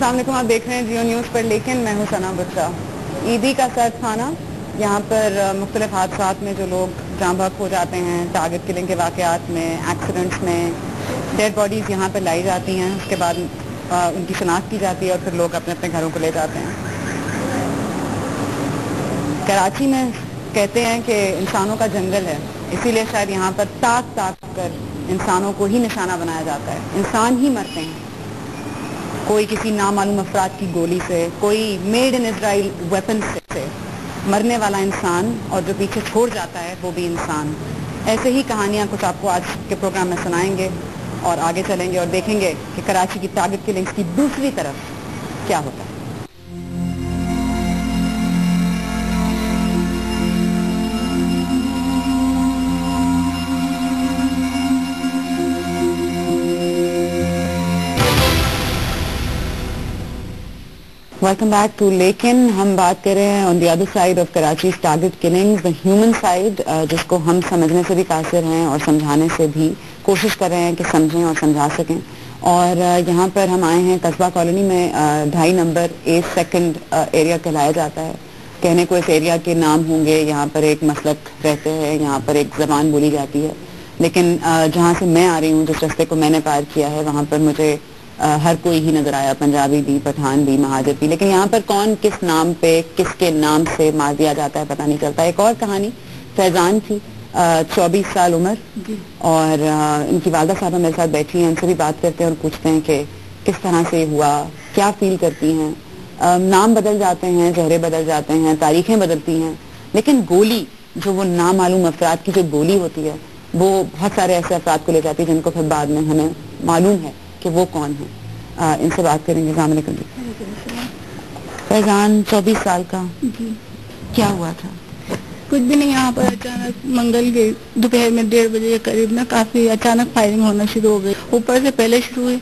अस्सलाम वालेकुम, आप देख रहे हैं जियो न्यूज़ पर। लेकिन मैं हूं सना बच्चा। ईदी का सर्द खाना, यहाँ पर मुख्तलिफ हादसात में जो लोग जाँ बहक हो जाते हैं, टारगेट किलिंग के वाक़यात में, एक्सीडेंट्स में, डेड बॉडीज़ यहाँ पर लाई जाती हैं। उसके बाद उनकी शनाख्त की जाती है और फिर लोग अपने अपने घरों को ले जाते हैं। कराची में कहते हैं कि इंसानों का जंगल है, इसीलिए शायद यहाँ पर ताक ताक कर इंसानों को ही निशाना बनाया जाता है। इंसान ही मरते हैं, कोई किसी नामालूम अफराद की गोली से, कोई मेड इन इजराइल वेपन से मरने वाला इंसान, और जो पीछे छोड़ जाता है वो भी इंसान। ऐसे ही कहानियाँ कुछ आपको आज के प्रोग्राम में सुनाएंगे और आगे चलेंगे और देखेंगे कि कराची की टारगेट किलिंग्स की दूसरी तरफ क्या होता है। Welcome back to. लेकिन हम बात कर रहे हैं on the other side of Karachi target killings, the human side, जिसको हम समझने से भी कासिर हैं और समझाने से भी कोशिश कर रहे हैं कि समझें और समझा सकें। और यहाँ पर हम आए हैं कस्बा कॉलोनी में, 2.5 नंबर A सेकंड एरिया कहलाया जाता है। कहने को इस एरिया के नाम होंगे, यहाँ पर एक मसलक रहते हैं, यहाँ पर एक ज़बान बोली जाती है। लेकिन जहाँ से मैं आ रही हूँ, जिस रास्ते को मैंने पार किया है, वहाँ पर मुझे हर कोई ही नजर आया, पंजाबी भी, पठान भी, महाजर भी। लेकिन यहाँ पर कौन किस नाम पे, किसके नाम से मार दिया जाता है पता नहीं चलता। एक और कहानी फैजान थी, 24 साल उम्र, और इनकी वालदा साहबा मेरे साथ बैठी हैं। उनसे भी बात करते हैं और पूछते हैं कि किस तरह से हुआ, क्या फील करती हैं। नाम बदल जाते हैं, चेहरे बदल जाते हैं, तारीखें बदलती हैं, लेकिन गोली, जो वो नामालूम अफराद की जो गोली होती है, वो बहुत सारे ऐसे अफराद को ले जाती है जिनको फिर बाद में हमें मालूम है कि वो कौन है। इनसे बात करेंगे। अस्सलाम वालेकुम जी। फैजान 24 साल का, क्या हुआ था? कुछ भी नहीं, यहाँ पर अचानक मंगल के दोपहर में 1:30 बजे के करीब ना काफी अचानक फायरिंग होना शुरू हो गई। ऊपर से पहले शुरू हुई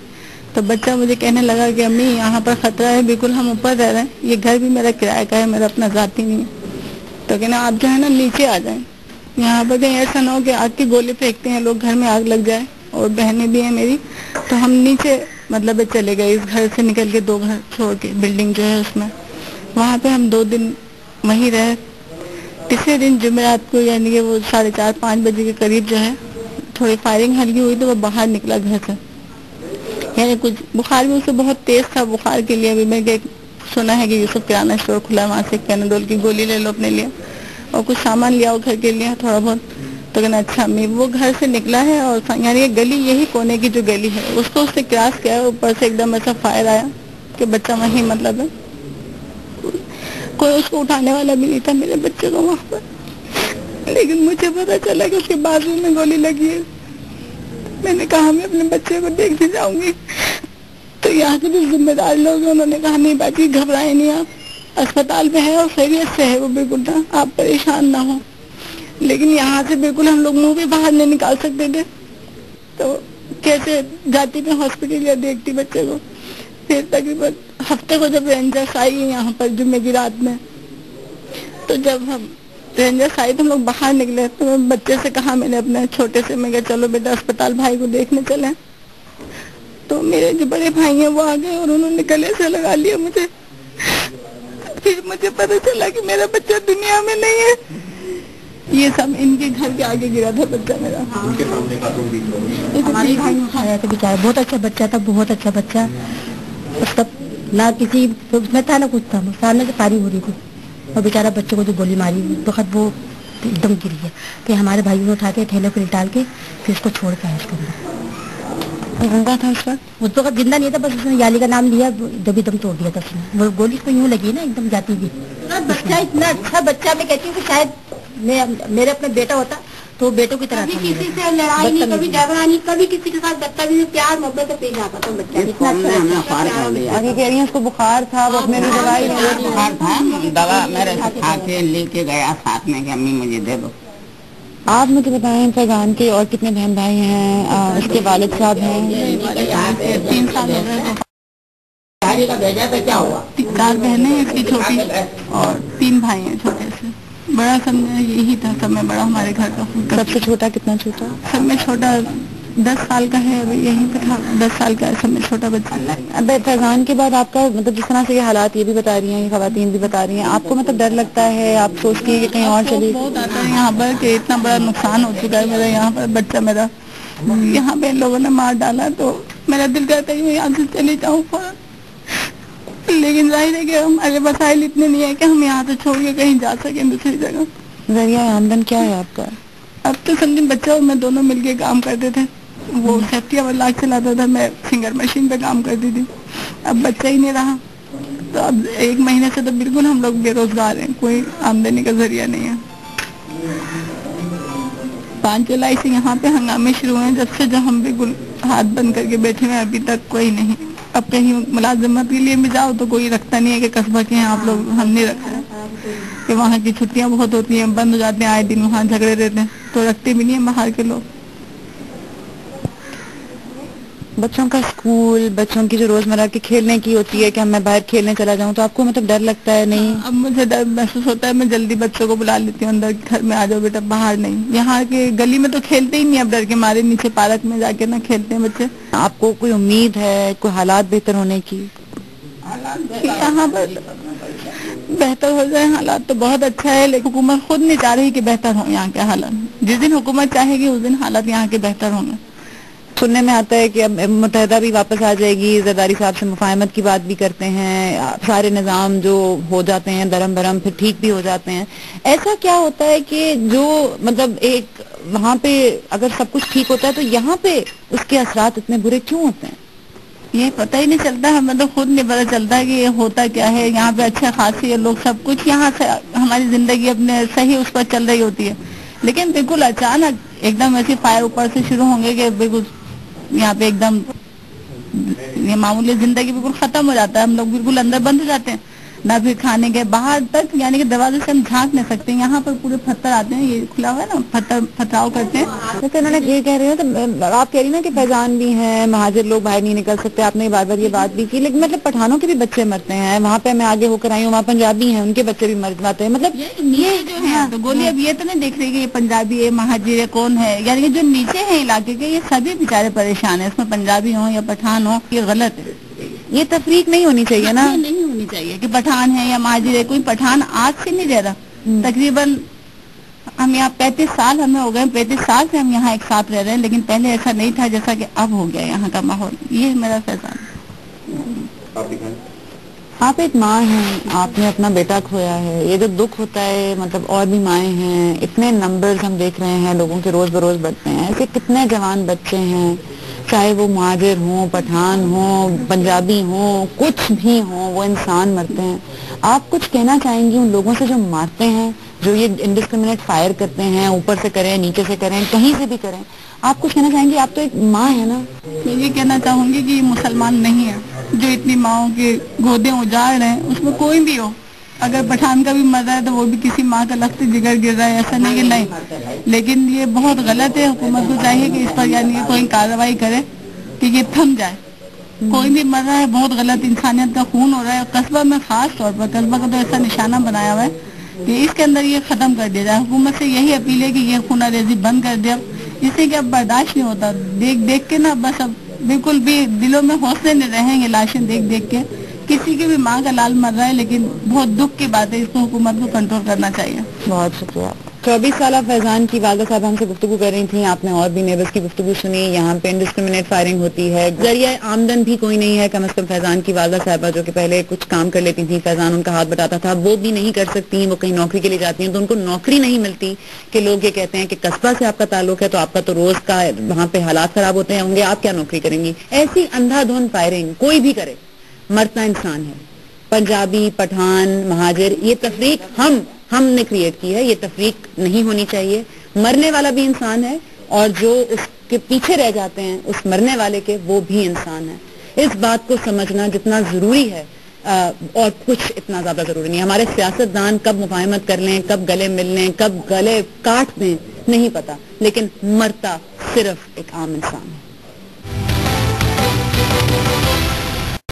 तो बच्चा मुझे कहने लगा कि अम्मी यहाँ पर खतरा है, बिल्कुल हम ऊपर रह रहे हैं, ये घर भी मेरा किराए का है, मेरा अपना जाती नहीं है। तो कहना आप जो है ना नीचे आ जाए, यहाँ पर कहीं ऐसा ना हो कि आग की गोली फेंकते हैं लोग, घर में आग लग जाए, और बहनें भी हैं मेरी। तो हम नीचे मतलब चले गए, इस घर से निकल के 2 घर छोड़ के, बिल्डिंग जो है उसमें। वहाँ पे हम 2 दिन वहीं रहे। तीसरे दिन जुमेरात को, यानी कि वो 4:30-5 बजे के करीब जो है थोड़ी फायरिंग हल्की हुई तो वो बाहर निकला घर से। यानी कुछ बुखार भी उसे बहुत तेज था, बुखार के लिए भी मैंने सुना है कि यूसुफ किराना स्टोर खुला, वहाँ से पैनाडोल की गोली ले लो अपने लिए और कुछ सामान लिया हो घर के लिए थोड़ा बहुत। तो कहना अच्छा अम्मी, वो घर से निकला है और यानी ये गली, यही कोने की जो गली है उसको उसने क्रॉस किया, ऊपर से एकदम ऐसा फायर आया कि बच्चा वहीं मतलब है, कोई उसको उठाने वाला भी नहीं था मेरे बच्चे को वहाँ पर। लेकिन मुझे पता चला कि उसके बाजू में गोली लगी है। मैंने कहा मैं अपने बच्चे को देखने जाऊंगी। तो यहाँ के जो जिम्मेदार लोग हैं उन्होंने कहा नहीं बाकी घबराए नहीं, आप अस्पताल में है और खैरियत से है वो, बिल्कुल ना आप परेशान ना हो। लेकिन यहाँ से बिल्कुल हम लोग मुंह भी बाहर नहीं निकाल सकते थे। तो कैसे जाती मैं हॉस्पिटल या देखती बच्चे को। फिर तकरीबन हफ्ते को जब रेंजर्स आई यहाँ पर जुम्मे की रात में, तो जब हम रेंजर्स आई तो हम लोग बाहर निकले। तो मैं बच्चे से कहा, मैंने अपने छोटे से, मैं कहा चलो बेटा अस्पताल भाई को देखने चले। तो मेरे जो बड़े भाई हैं वो आ गए और उन्होंने गले से लगा लिया मुझे। फिर मुझे पता चला कि मेरा बच्चा दुनिया में नहीं है। ये सब इनके घर के आगे गिरा था बच्चा मेरा। उनके सामने हमारे भाई ने उठाया था बेचारा, बहुत अच्छा बच्चा था, बहुत अच्छा बच्चा। उसका ना किसी में था ना कुछ था, सामने से फायरिंग हो रही थी और बेचारा बच्चे को जो गोली मारी वक्त वो एकदम गिर गया। फिर हमारे भाइयों ने उठा के ठेले पर डाल के फिर उसको छोड़ के आया उसके अंदर। जिंदा था उस वक्त जिंदा नहीं था, बस उसने याली का नाम लिया, जब दम तोड़ दिया था उसने। वो गोली उसको यूं लगी ना एकदम जाती भी। बच्चा इतना अच्छा बच्चा, मैं कहती हूँ कि शायद मेरे अपने बेटा होता तो बेटों की तरह, कभी किसी से लड़ाई नहीं, कभी झगड़ा नहीं, कभी किसी के साथ बदतमीजी, प्यार मोहब्बत से पेश आता था बच्चा। इतना आगे कह रही है उसको बुखार था, वो अपने लिए दवाई बुखार था, दवा मेरे खा के लेके गया साथ में कि अम्मी मुझे दे दो। आप मुझे बताएं फैजान के और कितने बहन भाई हैं? उसके वालिद साहब हैं। 3 साल हो गए। का भेजा था, क्या हुआ? 4 बहनें हैं इसकी छोटी और 3 भाई हैं छोटे से। बड़ा सब यही था, सब में बड़ा हमारे घर का। सबसे छोटा कितना छोटा? सब में छोटा 10 साल का है, अभी यहीं पे था, 10 साल का है, छोटा बच्चा। अब फैजान के बाद आपका मतलब जिस तरह से ये हालात ये भी बता रही हैं, ये खवातीन भी बता रही हैं, आपको मतलब डर लगता है, आप सोचती हैं कि कहीं और चली? बहुत आता है यहाँ पर कि इतना बड़ा नुकसान हो चुका है मेरा, यहाँ पर बच्चा मेरा यहाँ पे इन लोगों ने मार डाला, तो मेरा दिल करता है मैं यहाँ से चली जाऊँ फौरन, लेकिन जाहिर है कि हमारे वसाइल इतने नहीं है कि हम यहाँ से छोड़ के कहीं जा सकें दूसरी जगह। जरिया आमदन क्या है आपका? अब तो समझे बच्चा और मैं दोनों मिलके काम करते थे, वो सेफ्टी वाला लाख चलाता था, मैं फिंगर मशीन पे काम करती थी। अब बच्चा ही नहीं रहा, तो अब 1 महीने से तो बिल्कुल हम लोग बेरोजगार हैं, कोई आमदनी का जरिया नहीं है। 5 जुलाई से यहाँ पे हंगामे शुरू हुए, जब से जब हम बिल्कुल हाथ बंद करके बैठे हुए, अभी तक कोई नहीं। अब कहीं मुलाजमत के लिए भी जाओ तो कोई रखता नहीं है कि कस्बा के हैं आप लोग, हम नहीं रखते कि वहाँ की छुट्टियाँ बहुत होती हैं, बंद हो जाते हैं, आए दिन वहाँ झगड़े रहते हैं, तो रखते भी नहीं है बाहर के लोग। बच्चों का स्कूल, बच्चों की जो रोजमर्रा की खेलने की होती है कि मैं बाहर खेलने चला जाऊं, तो आपको मतलब डर लगता है? नहीं, अब मुझे डर महसूस होता है, मैं जल्दी बच्चों को बुला लेती हूँ अंदर, घर में आ जाओ बेटा, बाहर नहीं। यहाँ के गली में तो खेलते ही नहीं, अब डर के मारे नीचे पार्क में जाके ना खेलते हैं बच्चे। आपको कोई उम्मीद है कोई हालात बेहतर होने की? यहाँ पर बेहतर हो जाए हालात तो बहुत अच्छा है, लेकिन हुकूमत खुद नहीं चाह रही कि बेहतर हो यहाँ के हालात। जिस दिन हुकूमत चाहेगी उस दिन हालात यहाँ के बेहतर होंगे। सुनने में आता है कि अब मुत्तहदा भी वापस आ जाएगी, जरदारी साहब से मुफाहमत की बात भी करते हैं, सारे निज़ाम जो हो जाते हैं दरम बरम फिर ठीक भी हो जाते हैं। ऐसा क्या होता है कि जो मतलब एक वहाँ पे अगर सब कुछ ठीक होता है तो यहाँ पे उसके असरात इतने बुरे क्यों होते हैं? ये पता ही नहीं चलता, हमें तो खुद नहीं पता चलता है कि ये होता क्या है। यहाँ पे अच्छे खासी है लोग, सब कुछ यहाँ से हमारी जिंदगी अपने सही उस पर चल रही होती है, लेकिन बिल्कुल अचानक एकदम ऐसे फायर ऊपर से शुरू होंगे कि बिल्कुल यहाँ पे एकदम ये मामूली जिंदगी बिल्कुल खत्म हो जाता है, हम लोग बिल्कुल अंदर बंद हो जाते हैं, ना फिर खाने के बाहर तक, यानी कि दरवाजे से हम झांक नहीं सकते। यहाँ पर पूरे पत्थर आते हैं, ये खुला हुआ है ना, पथराव करते हैं। तो उन्होंने ये कह रहे हो, तो आप कह रही ना कि फैजान भी हैं, महाजिर लोग बाहर नहीं निकल सकते, आपने बार बार ये बात भी की, लेकिन मतलब पठानों के भी बच्चे मरते हैं। वहाँ पे मैं आगे होकर आई हूँ, वहाँ पंजाबी हैं, उनके बच्चे भी मर जाते हैं। मतलब ये जो है तो गोली, अब ये तो नहीं देख रही कि ये पंजाबी है, महाजिर है, कौन है, यानी कि जो नीचे है इलाके के, ये सभी बेचारे परेशान है, इसमें पंजाबी हो या पठान हो, ये गलत है। ये तफरीक नहीं होनी चाहिए ना, नहीं होनी चाहिए कि पठान है या महाजिर है। कोई पठान आज से नहीं रह रहा, तकरीबन हम यहाँ 35 साल हमें हो गए, 35 साल से हम यहाँ एक साथ रह रहे हैं, लेकिन पहले ऐसा नहीं था जैसा कि अब हो गया यहाँ का माहौल। ये मेरा फैजान। आप एक माँ हैं, आपने अपना बेटा खोया है, ये जो दुख होता है, मतलब और भी माएँ हैं, इतने नंबर्स हम देख रहे हैं लोगों के रोज बरोज बढ़ते हैं, ऐसे कितने जवान बच्चे हैं, चाहे वो महाजिर हों, पठान हों, पंजाबी हों, कुछ भी हों, वो इंसान मरते हैं। आप कुछ कहना चाहेंगी उन लोगों से जो मारते हैं, जो ये इंडिस्क्रिमिनेट फायर करते हैं, ऊपर से करें, नीचे से करें, कहीं से भी करें? आप कुछ कहना चाहेंगी? आप तो एक माँ है ना। मैं ये कहना चाहूंगी कि ये मुसलमान नहीं है जो इतनी माओं के गोदे उजाड़ रहे हैं, उसमें कोई भी हो, अगर पठान का भी मर रहा है तो वो भी किसी माँ का लख्त जिगर गिर रहा है, ऐसा नहीं कि नहीं, लेकिन ये बहुत गलत है। हुकूमत को चाहिए कि इस पर यानी कोई कार्रवाई करे कि ये थम जाए। कोई भी मर रहा है, बहुत गलत, इंसानियत का खून हो रहा है। कस्बा में खास तौर पर, कस्बा का तो ऐसा निशाना बनाया हुआ है कि इसके अंदर ये खत्म कर दिया जाए। हुकूमत से यही अपील है कि ये खूनारेजी बंद कर दे, इससे कि अब बर्दाश्त नहीं होता देख देख के ना, बस अब बिल्कुल भी दिलों में हौसले नहीं रहेंगे लाशें देख देख के। किसी की भी माँ का लाल मर रहा है, लेकिन बहुत दुख की बात है, इसको हुकूमत को कंट्रोल करना चाहिए। बहुत शुक्रिया। 24 साल फैजान की वालदा साहब हमसे गुफ्तगू कर रही थी, आपने और भी नेबर्स की गुफ्तगू सुनी। यहाँ पे इंडिस्क्रिमिनेट फायरिंग होती है, जरिया आमदन भी कोई नहीं है, कम से कम फैजान की वालदा साहबा जो कि पहले कुछ काम कर लेती थी, फैजान उनका हाथ बटाता था, वो भी नहीं कर सकती, वो कहीं नौकरी के लिए जाती हैं तो उनको नौकरी नहीं मिलती। कि लोग ये कहते हैं कि कस्बा से आपका ताल्लुक है तो आपका तो रोज का वहाँ पे हालात खराब होते होंगे, आप क्या नौकरी करेंगी? ऐसी अंधाधुंध फायरिंग कोई भी करे, मरता इंसान है। पंजाबी, पठान, महाजिर, ये तफरीक हमने क्रिएट की है, ये तफरीक नहीं होनी चाहिए। मरने वाला भी इंसान है और जो उसके पीछे रह जाते हैं उस मरने वाले के, वो भी इंसान है। इस बात को समझना जितना जरूरी है और कुछ इतना ज्यादा जरूरी नहीं। हमारे सियासतदान कब मुफाहमत कर लें, कब गले मिल लें, कब गले काट दें, नहीं पता, लेकिन मरता सिर्फ एक आम इंसान।